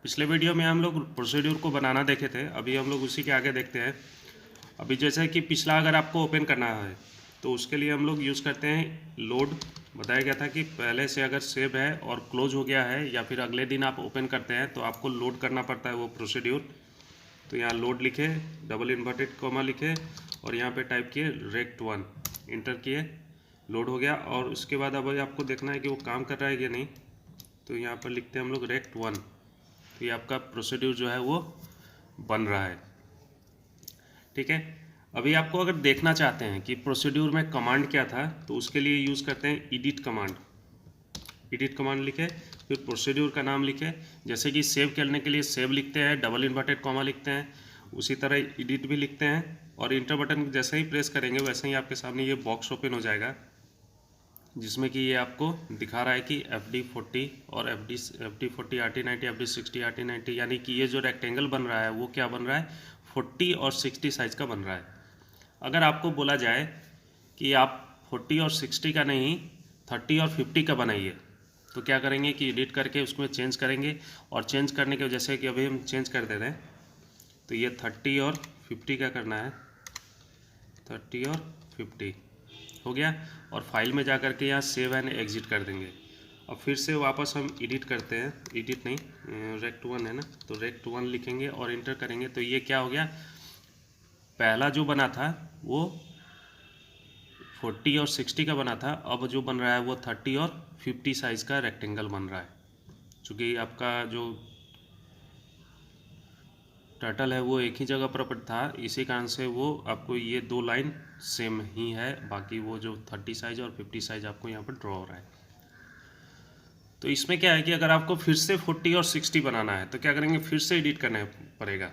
पिछले वीडियो में हम लोग प्रोसीड्यूर को बनाना देखे थे। अभी हम लोग उसी के आगे देखते हैं। अभी जैसे कि पिछला अगर आपको ओपन करना है तो उसके लिए हम लोग यूज़ करते हैं लोड। बताया गया था कि पहले से अगर सेव है और क्लोज हो गया है या फिर अगले दिन आप ओपन करते हैं तो आपको लोड करना पड़ता है वो प्रोसीड्यूर। तो यहाँ लोड लिखे, डबल इन्वर्टेड कॉमा लिखे और यहाँ पे टाइप किए रेक्ट1, इंटर किए, लोड हो गया। और उसके बाद अब आपको देखना है कि वो काम कर रहा है कि नहीं। तो यहाँ पर लिखते हैं हम लोग रेक्ट1। तो ये आपका प्रोसीड्यूर जो है वो बन रहा है। ठीक है। अभी आपको अगर देखना चाहते हैं कि प्रोसीड्यूर में कमांड क्या था तो उसके लिए यूज़ करते हैं एडिट कमांड। एडिट कमांड लिखे, फिर प्रोसीड्यूर का नाम लिखे। जैसे कि सेव करने के लिए सेव लिखते हैं, डबल इन्वर्टेड कॉमा लिखते हैं, उसी तरह एडिट भी लिखते हैं। और इंटर बटन जैसे ही प्रेस करेंगे वैसे ही आपके सामने ये बॉक्स ओपन हो जाएगा जिसमें कि ये आपको दिखा रहा है कि FD40 और FD40 RT90 FD60 RT90, यानी कि ये जो रेक्टेंगल बन रहा है वो क्या बन रहा है, 40 और 60 साइज़ का बन रहा है। अगर आपको बोला जाए कि आप 40 और 60 का नहीं 30 और 50 का बनाइए तो क्या करेंगे कि एडिट करके उसमें चेंज करेंगे। और चेंज करने के जैसे कि अभी हम चेंज कर देते हैं तो ये 30 और 50 का करना है, 30 और 50 हो गया। और फाइल में जा कर के यहाँ सेव एंड एग्जिट कर देंगे। अब फिर से वापस हम एडिट करते हैं, एडिट नहीं रेक्ट1 है ना, तो रेक्ट1 लिखेंगे और इंटर करेंगे। तो ये क्या हो गया, पहला जो बना था वो 40 और 60 का बना था, अब जो बन रहा है वो 30 और 50 साइज़ का रेक्टेंगल बन रहा है। चूँकि आपका जो टर्टल है वो एक ही जगह पर था, इसी कारण से वो आपको ये दो लाइन सेम ही है, बाकी वो जो 30 साइज और 50 साइज आपको यहाँ पर ड्रॉ हो रहा है। तो इसमें क्या है कि अगर आपको फिर से 40 और 60 बनाना है तो क्या करेंगे, फिर से एडिट करना पड़ेगा।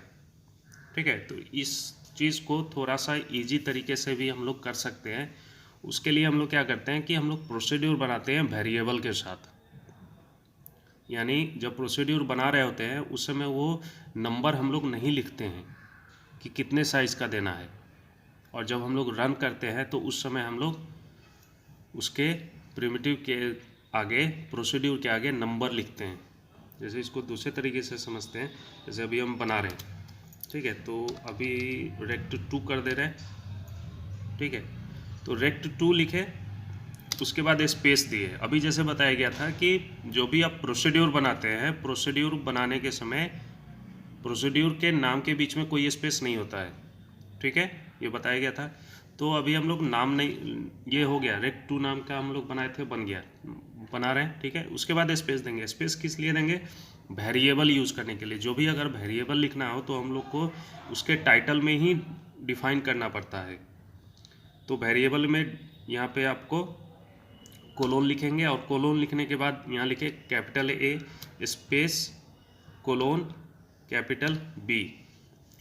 ठीक है। तो इस चीज़ को थोड़ा सा ईजी तरीके से भी हम लोग कर सकते हैं। उसके लिए हम लोग क्या करते हैं कि हम लोग प्रोसीड्यूर बनाते हैं वेरिएबल के साथ। यानी जब प्रोसीड्यूर बना रहे होते हैं उस समय वो नंबर हम लोग नहीं लिखते हैं कि कितने साइज़ का देना है, और जब हम लोग रन करते हैं तो उस समय हम लोग उसके प्रिमिटिव के आगे, प्रोसीड्यूर के आगे नंबर लिखते हैं। जैसे इसको दूसरे तरीके से समझते हैं, जैसे अभी हम बना रहे हैं, ठीक है, तो अभी रेक्ट2 कर दे रहे हैं। ठीक है, तो रेक्ट2 लिखे, उसके बाद स्पेस दिए। अभी जैसे बताया गया था कि जो भी आप प्रोसीड्यूर बनाते हैं, प्रोसीड्यूर बनाने के समय प्रोसीड्यूर के नाम के बीच में कोई स्पेस नहीं होता है। ठीक है, ये बताया गया था। तो अभी हम लोग नाम नहीं, ये हो गया रेक्ट2 नाम का हम लोग बनाए थे, बन गया, बना रहे हैं। ठीक है, उसके बाद स्पेस देंगे। स्पेस किस लिए देंगे, वेरिएबल यूज़ करने के लिए। जो भी अगर वेरिएबल लिखना हो तो हम लोग को उसके टाइटल में ही डिफाइन करना पड़ता है। तो वेरिएबल में यहाँ पे आपको कोलोन लिखेंगे, और कोलोन लिखने के बाद यहाँ लिखे capital A space colon capital B।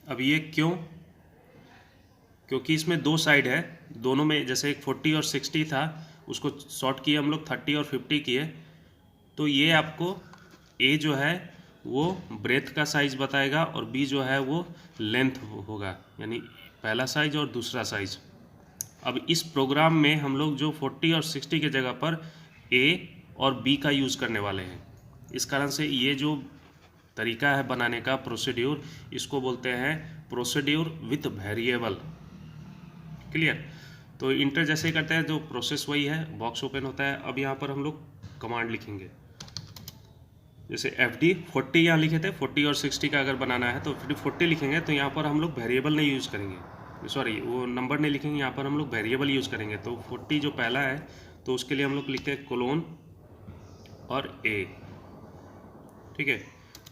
अब ये क्यों, क्योंकि इसमें दो साइड है, दोनों में जैसे एक 40 और 60 था उसको शॉर्ट किए हम लोग 30 और 50 किए। तो ये आपको A जो है वो ब्रेथ का साइज़ बताएगा और B जो है वो लेंथ होगा, यानी पहला साइज और दूसरा साइज। अब इस प्रोग्राम में हम लोग जो 40 और 60 के जगह पर A और B का यूज़ करने वाले हैं। इस कारण से ये जो तरीका है बनाने का प्रोसीड्यूर, इसको बोलते हैं प्रोसीड्यूर विथ वेरिएबल। क्लियर। तो इंटर जैसे ही करते हैं जो प्रोसेस वही है, बॉक्स ओपन होता है। अब यहाँ पर हम लोग कमांड लिखेंगे, जैसे FD40 यहाँ लिखे थे, 40 और 60 का अगर बनाना है तो FD40 लिखेंगे। तो यहाँ पर हम लोग वेरिएबल नहीं यूज़ करेंगे, सॉरी वो नंबर नहीं लिखेंगे, यहाँ पर हम लोग वेरिएबल यूज़ करेंगे। तो 40 जो पहला है तो उसके लिए हम लोग लिखते हैं कोलोन और A। ठीक है,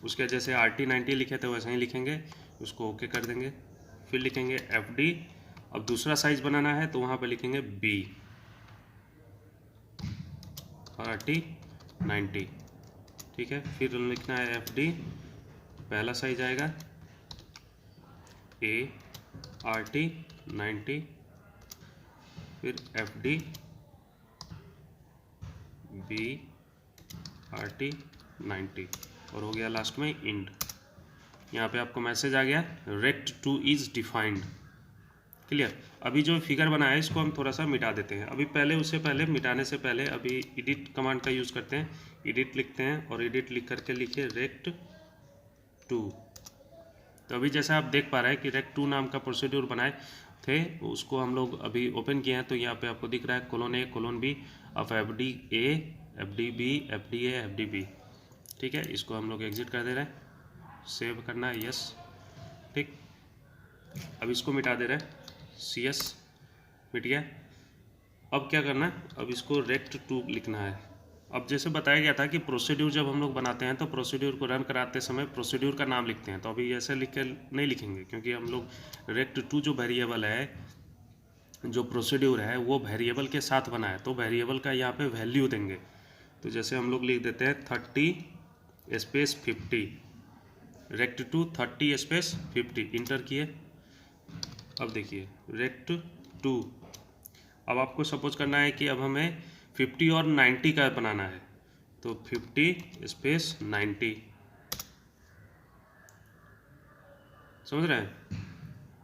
उसके जैसे RT90 लिखे थे वैसे ही लिखेंगे, उसको ओके कर देंगे। फिर लिखेंगे FD। अब दूसरा साइज बनाना है तो वहाँ पे लिखेंगे B और RT90। ठीक है, फिर लिखना है FD, पहला साइज आएगा A RT90, फिर FD B RT90 और हो गया लास्ट में इंड। यहाँ पे आपको मैसेज आ गया रेक्ट2 इज़ डिफाइंड। क्लियर। अभी जो फिगर बनाया है इसको हम थोड़ा सा मिटा देते हैं। अभी पहले, उससे पहले, मिटाने से पहले अभी एडिट कमांड का यूज़ करते हैं। एडिट लिखते हैं और एडिट लिख करके लिखिए रेक्ट टू। तो अभी जैसा आप देख पा रहे हैं कि रेक्ट टू नाम का प्रोसीड्यूर बनाए थे, उसको हम लोग अभी ओपन किए हैं। तो यहाँ पे आपको दिख रहा है colon A colon B of F D A F D B F D A F D B. ठीक है, इसको हम लोग एग्जिट कर दे रहे हैं, सेव करना है, यस। ठीक, अब इसको मिटा दे रहे हैं, सी एस, मिट गया। अब क्या करना है, अब इसको रेक्ट टू लिखना है। अब जैसे बताया गया था कि प्रोसीड्यूर जब हम लोग बनाते हैं तो प्रोसीड्यूर को रन कराते समय प्रोसीड्यूर का नाम लिखते हैं। तो अभी ऐसे लिख के नहीं लिखेंगे, क्योंकि हम लोग रेक्ट टू जो वेरिएबल है, जो प्रोसीड्यूर है, वो वेरिएबल के साथ बना है, तो वेरिएबल का यहाँ पे वैल्यू देंगे। तो जैसे हम लोग लिख देते हैं 30 space 50, rect to 30 space 50, enter किए। अब देखिए रेक्ट टू, अब आपको सपोज करना है कि अब हमें 50 और 90 का बनाना है, तो 50 स्पेस 90, समझ रहे हैं।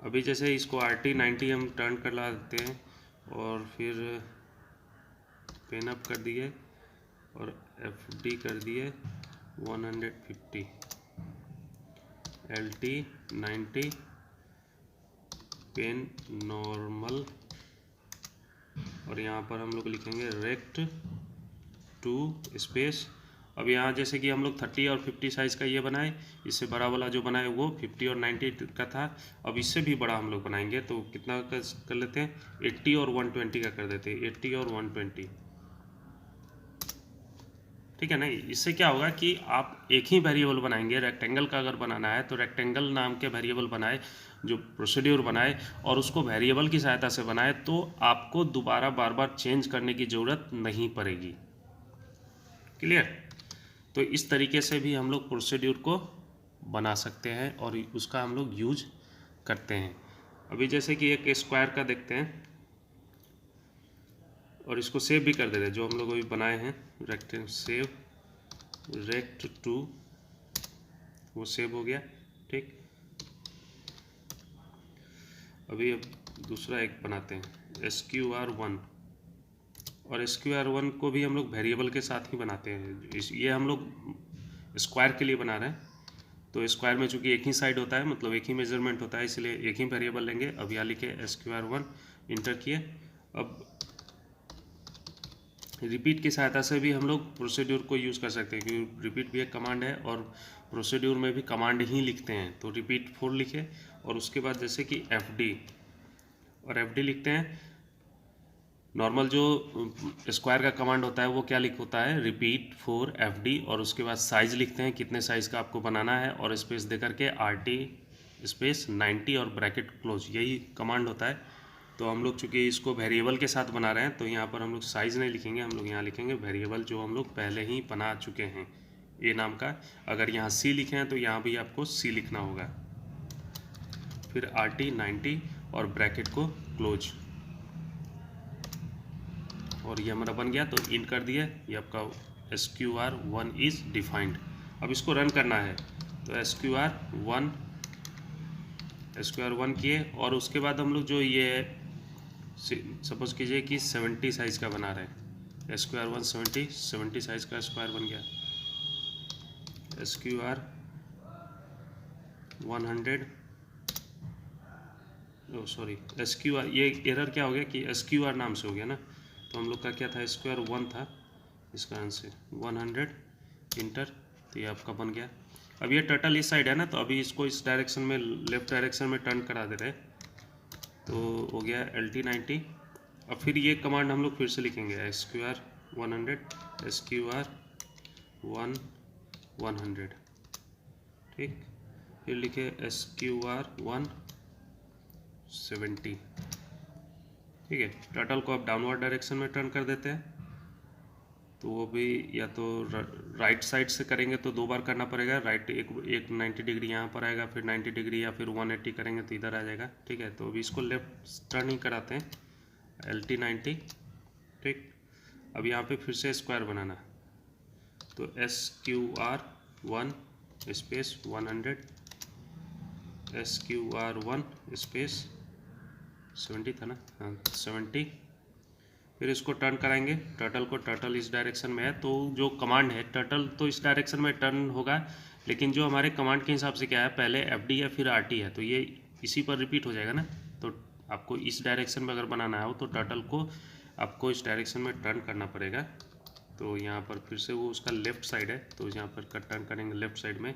अभी जैसे इसको RT 90 हम टर्न कर ला देते हैं, और फिर पेन अप कर दिए और FD कर दिए 150, LT 90, पेन नॉर्मल, और यहाँ पर हम लोग लिखेंगे रेक्ट टू स्पेस। अब यहाँ जैसे कि हम लोग 30 और 50 साइज़ का ये बनाए, इससे बड़ा वाला जो बनाए वो 50 और 90 का था। अब इससे भी बड़ा हम लोग बनाएंगे, तो कितना कर लेते हैं, 80 और 120 का कर देते हैं, 80 और 120। ठीक है ना। इससे क्या होगा कि आप एक ही वेरिएबल बनाएंगे। रेक्टेंगल का अगर बनाना है तो रेक्टेंगल नाम के वेरिएबल बनाए, जो प्रोसीड्यूर बनाए, और उसको वेरिएबल की सहायता से बनाए, तो आपको दोबारा बार बार चेंज करने की ज़रूरत नहीं पड़ेगी। क्लियर। तो इस तरीके से भी हम लोग प्रोसीड्यूर को बना सकते हैं और उसका हम लोग यूज करते हैं। अभी जैसे कि एक स्क्वायर का देखते हैं, और इसको सेव भी कर देते हैं, जो हम लोग अभी बनाए हैं रेक्टेंगल, सेव रेक्ट टू, वो सेव हो गया। ठीक, अभी अब दूसरा एक बनाते हैं SQR1, और SQR1 को भी हम लोग वेरिएबल के साथ ही बनाते हैं। ये हम लोग स्क्वायर के लिए बना रहे हैं, तो स्क्वायर में चूंकि एक ही साइड होता है, मतलब एक ही मेजरमेंट होता है, इसलिए एक ही वेरिएबल लेंगे। अब यहाँ लिखे SQR1, इंटर किए। अब रिपीट की सहायता से भी हम लोग प्रोसीड्यूर को यूज़ कर सकते हैं, क्योंकि रिपीट भी एक कमांड है और प्रोसीड्यूर में भी कमांड ही लिखते हैं। तो रिपीट 4 लिखे, और उसके बाद जैसे कि FD, और FD लिखते हैं। नॉर्मल जो स्क्वायर का कमांड होता है वो क्या होता है, रिपीट 4 FD, और उसके बाद साइज़ लिखते हैं, कितने साइज़ का आपको बनाना है, और स्पेस दे करके RT स्पेस 90 और ब्रैकेट क्लोज, यही कमांड होता है। तो हम लोग चूँकि इसको वेरिएबल के साथ बना रहे हैं, तो यहाँ पर हम लोग साइज़ नहीं लिखेंगे, हम लोग यहाँ लिखेंगे वेरिएबल, जो हम लोग पहले ही बना चुके हैं, ए नाम का। अगर यहाँ C लिखे हैं तो यहाँ भी आपको C लिखना होगा, फिर RT 90 और ब्रैकेट को क्लोज, और ये हमारा बन गया। तो इन कर दिए, ये आपका SQR1 इज़ डिफाइंड। अब इसको रन करना है, तो SQR1 किए, और उसके बाद हम लोग जो ये सपोज कीजिए कि 70 साइज़ का बना रहे हैं, SQR1 70 साइज़ का स्क्वायर बन गया। SQR 100, सॉरी SQR, ये एरर क्या हो गया कि SQR नाम से हो गया ना, तो हम लोग का क्या था, SQR1 था, इसका आंसर 100, इंटर। तो ये आपका बन गया। अब ये टर्टल इस साइड है ना, तो अभी इसको इस डायरेक्शन में, लेफ्ट डायरेक्शन में टर्न करा दे रहे हैं, तो हो गया LT 90। अब फिर ये कमांड हम लोग फिर से लिखेंगे, SQR 100, SQR1 100, ठीक। फिर लिखे SQR1 70, ठीक है। टर्टल को अब डाउनवर्ड डायरेक्शन में टर्न कर देते हैं, तो वो भी या तो राइट साइड से करेंगे तो 2 बार करना पड़ेगा। राइट एक 90 डिग्री यहाँ पर आएगा, फिर 90 डिग्री, या फिर 180 करेंगे तो इधर आ जाएगा, ठीक है। तो अभी इसको लेफ्ट टर्न ही कराते हैं, LT 90, ठीक। अब यहाँ पे फिर से स्क्वायर बनाना, तो SQR1 स्पेस 100, SQR1 स्पेस 70 था ना, हाँ 70। फिर इसको टर्न कराएंगे, टर्टल को, टर्टल इस डायरेक्शन में है, तो जो कमांड है टर्टल तो इस डायरेक्शन में टर्न होगा, लेकिन जो हमारे कमांड के हिसाब से क्या है, पहले FD है फिर RT है, तो ये इसी पर रिपीट हो जाएगा ना। तो आपको इस डायरेक्शन में अगर बनाना हो तो टर्टल को आपको इस डायरेक्शन में टर्न करना पड़ेगा। तो यहाँ पर फिर से वो उसका लेफ़्ट साइड है, तो यहाँ पर टर्न करेंगे लेफ़्ट साइड में,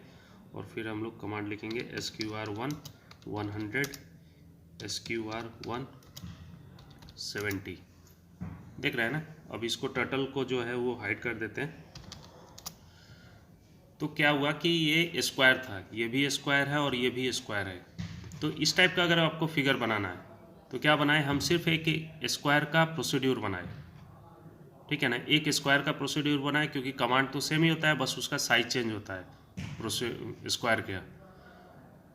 और फिर हम लोग कमांड लिखेंगे SQR1 100 SQR1 70। देख रहे हैं ना। अब इसको टर्टल को जो है वो हाइड कर देते हैं। तो क्या हुआ कि ये स्क्वायर था, ये भी स्क्वायर है और ये भी स्क्वायर है। तो इस टाइप का अगर आपको फिगर बनाना है तो क्या बनाए, हम सिर्फ एक स्क्वायर का प्रोसीड्यूर बनाए, ठीक है ना। एक स्क्वायर का प्रोसीड्यूर बनाए, क्योंकि कमांड तो सेम ही होता है, बस उसका साइज चेंज होता है स्क्वायर का।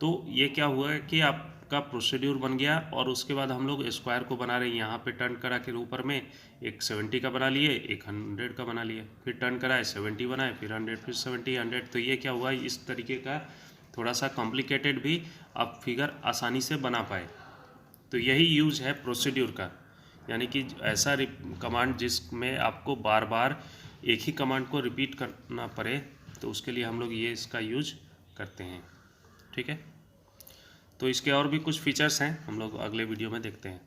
तो ये क्या हुआ है कि आपका प्रोसीड्यूर बन गया, और उसके बाद हम लोग स्क्वायर को बना रहे हैं। यहाँ पे टर्न करा के ऊपर में एक 70 का बना लिए, एक 100 का बना लिए, फिर टर्न कराए 70 बनाए, फिर 100, फिर 70 100। तो ये क्या हुआ, इस तरीके का थोड़ा सा कॉम्प्लिकेटेड भी आप फिगर आसानी से बना पाए। तो यही यूज है प्रोसीड्यूर का, यानी कि ऐसा कमांड जिसमें आपको बार बार एक ही कमांड को रिपीट करना पड़े, तो उसके लिए हम लोग ये इसका यूज करते हैं, ठीक है। तो इसके और भी कुछ फीचर्स हैं, हम लोग अगले वीडियो में देखते हैं।